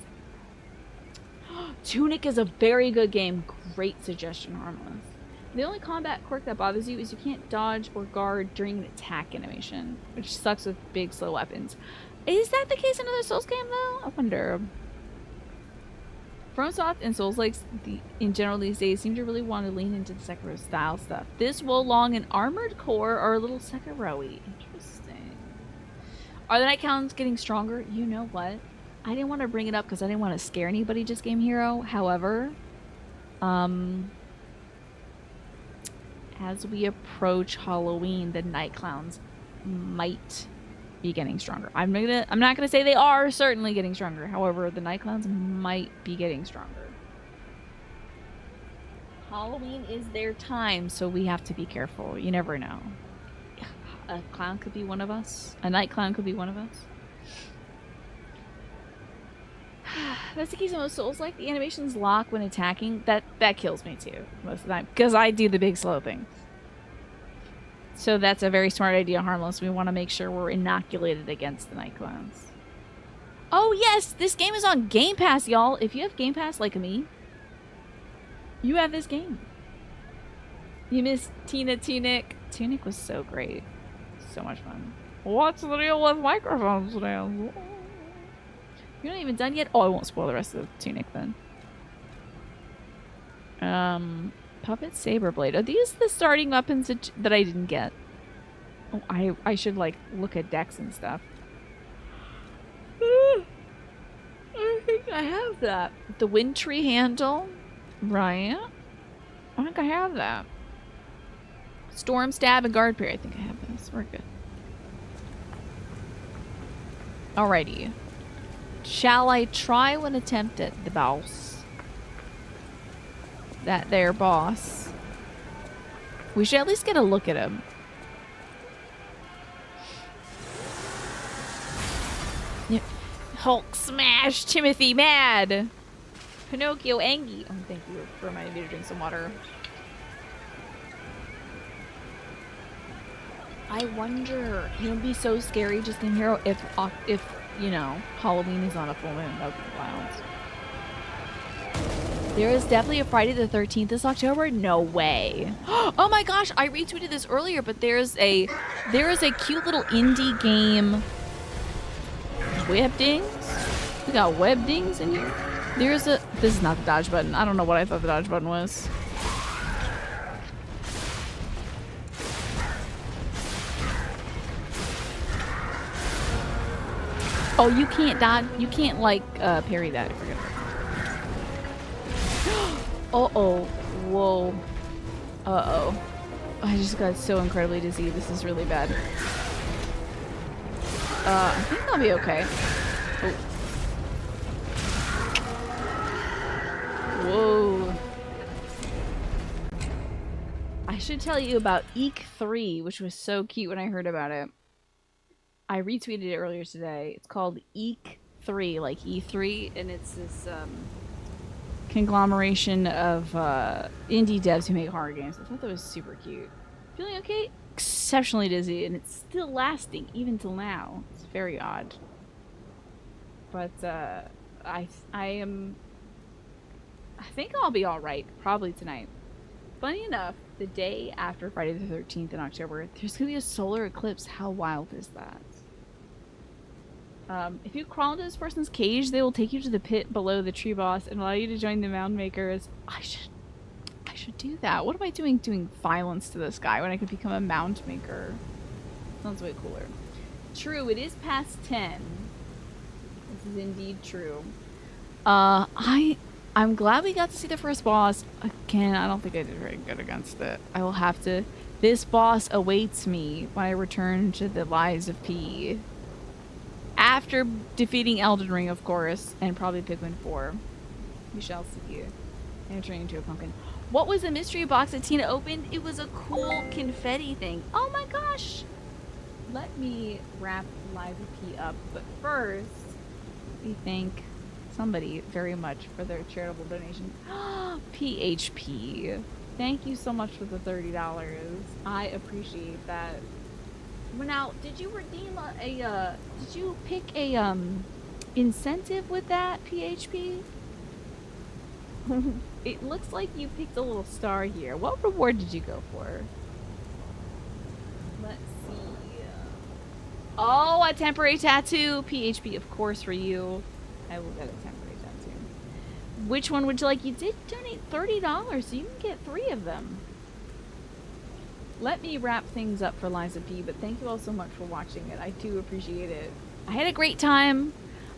Sekiro. Tunic is a very good game. Great suggestion, Harmless. The only combat quirk that bothers you is you can't dodge or guard during an attack animation, which sucks with big, slow weapons. Is that the case in another Souls game, though? I wonder. FromSoft and Souls-likes in general these days seem to really want to lean into the Sekiro style stuff. This Wolong and Armored Core are a little Sekiro-y. Interesting. Are the Night Clowns getting stronger? You know what? I didn't want to bring it up because I didn't want to scare anybody just Game Hero. However, as we approach Halloween, the Night Clowns might be getting stronger. I'm not gonna say they are certainly getting stronger. However, the Night Clowns might be getting stronger. Halloween is their time, so we have to be careful. You never know. A clown could be one of us. A night clown could be one of us. That's the case of most Souls. Like the animations lock when attacking. That kills me too most of the time because I do the big slow thing. So that's a very smart idea, Harmless. We want to make sure we're inoculated against the night clones. Oh yes, this game is on Game Pass, y'all. If you have Game Pass like me, you have this game. You missed Tina Tunic. Tunic was so great. So much fun. What's the deal with microphones now? You're not even done yet? Oh, I won't spoil the rest of the Tunic then. Puppet Saberblade. Are these the starting weapons that I didn't get? Oh, I should like look at decks and stuff. I think I have that. The Wind Tree handle. Right. I think I have that. Storm Stab and Guard Parry. I think I have those. We're good. Alrighty. Shall I try one attempt at the boss? That there boss. We should at least get a look at him. Yep. Hulk smash! Timothy mad! Pinocchio angry. Oh, thank you for reminding me to drink some water. I wonder, it would be so scary just in here if you know, Halloween is on a full moon. That would be wild. There is definitely a Friday the 13th this October? No way. Oh my gosh, I retweeted this earlier, but there is a cute little indie game. Webdings? We got Webdings in here. This is not the dodge button. I don't know what I thought the dodge button was. Oh, you can't dodge. You can't like parry that. I forget. Uh-oh. Whoa. Uh-oh. I just got so incredibly dizzy. This is really bad. I think I'll be okay. Oh. Whoa. I should tell you about Eek 3, which was so cute when I heard about it. I retweeted it earlier today. It's called Eek 3, like E3, and it's this conglomeration of indie devs who make horror games. I thought that was super cute. Feeling okay? Exceptionally dizzy, and it's still lasting even till now. It's very odd. But I think I'll be all right probably tonight. Funny enough, the day after Friday the 13th in October, there's gonna be a solar eclipse. How wild is that? If you crawl into this person's cage, they will take you to the pit below the tree boss and allow you to join the mound makers. I should do that. What am I doing violence to this guy when I could become a mound maker? Sounds way cooler. True, it is past 10. This is indeed true. I'm glad we got to see the first boss. Again, I don't think I did very good against it. I will have to... This boss awaits me when I return to the Lies of P. After defeating Elden Ring, of course, and probably Pikmin 4. We shall see. And turning into a pumpkin. What was the mystery box that Tina opened? It was a cool confetti thing. Oh my gosh! Let me wrap Lies of P up. But first, we thank somebody very much for their charitable donation. PHP. Thank you so much for the $30. I appreciate that. Now, did you redeem did you pick a incentive with that, PHP? It looks like you picked a little star here. What reward did you go for? Let's see. Oh, a temporary tattoo. PHP, of course, for you. I will get a temporary tattoo. Which one would you like? You did donate $30, so you can get 3 of them. Let me wrap things up for Liza P, but thank you all so much for watching it. I do appreciate it. I had a great time.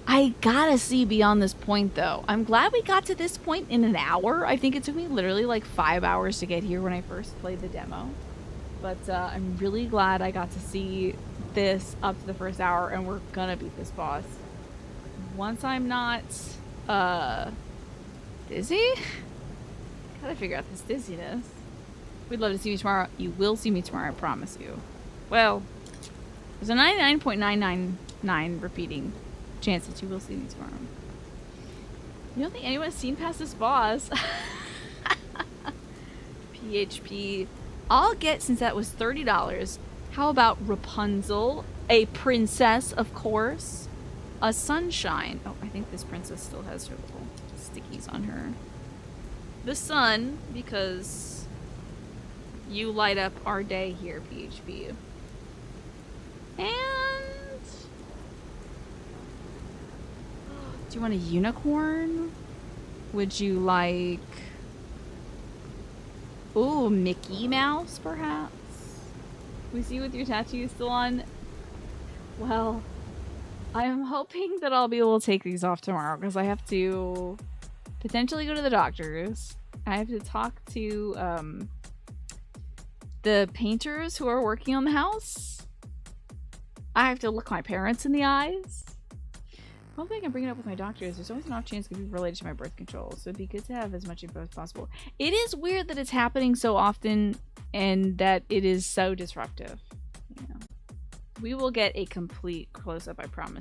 I gotta see beyond this point, though. I'm glad we got to this point in an hour. I think it took me literally like 5 hours to get here when I first played the demo. But I'm really glad I got to see this up to the first hour, and we're gonna beat this boss. Once I'm not dizzy? Gotta figure out this dizziness. We'd love to see me tomorrow. You will see me tomorrow, I promise you. Well, there's a 99.999 repeating chance that you will see me tomorrow. You don't think anyone's seen past this boss? PHP. I'll get, since that was $30, how about Rapunzel? A princess, of course. A sunshine. Oh, I think this princess still has her little stickies on her. The sun, because you light up our day here, PHP. And... do you want a unicorn? Would you like... ooh, Mickey Mouse, perhaps? We see with your tattoo still on. Well, I'm hoping that I'll be able to take these off tomorrow because I have to potentially go to the doctor's. I have to talk to the painters who are working on the house. I have to look my parents in the eyes. Hopefully I can bring it up with my doctors. There's always an off chance it could be related to my birth control, so it'd be good to have as much info as possible. It is weird that it's happening so often and that it is so disruptive. You know. We will get a complete close-up, I promise.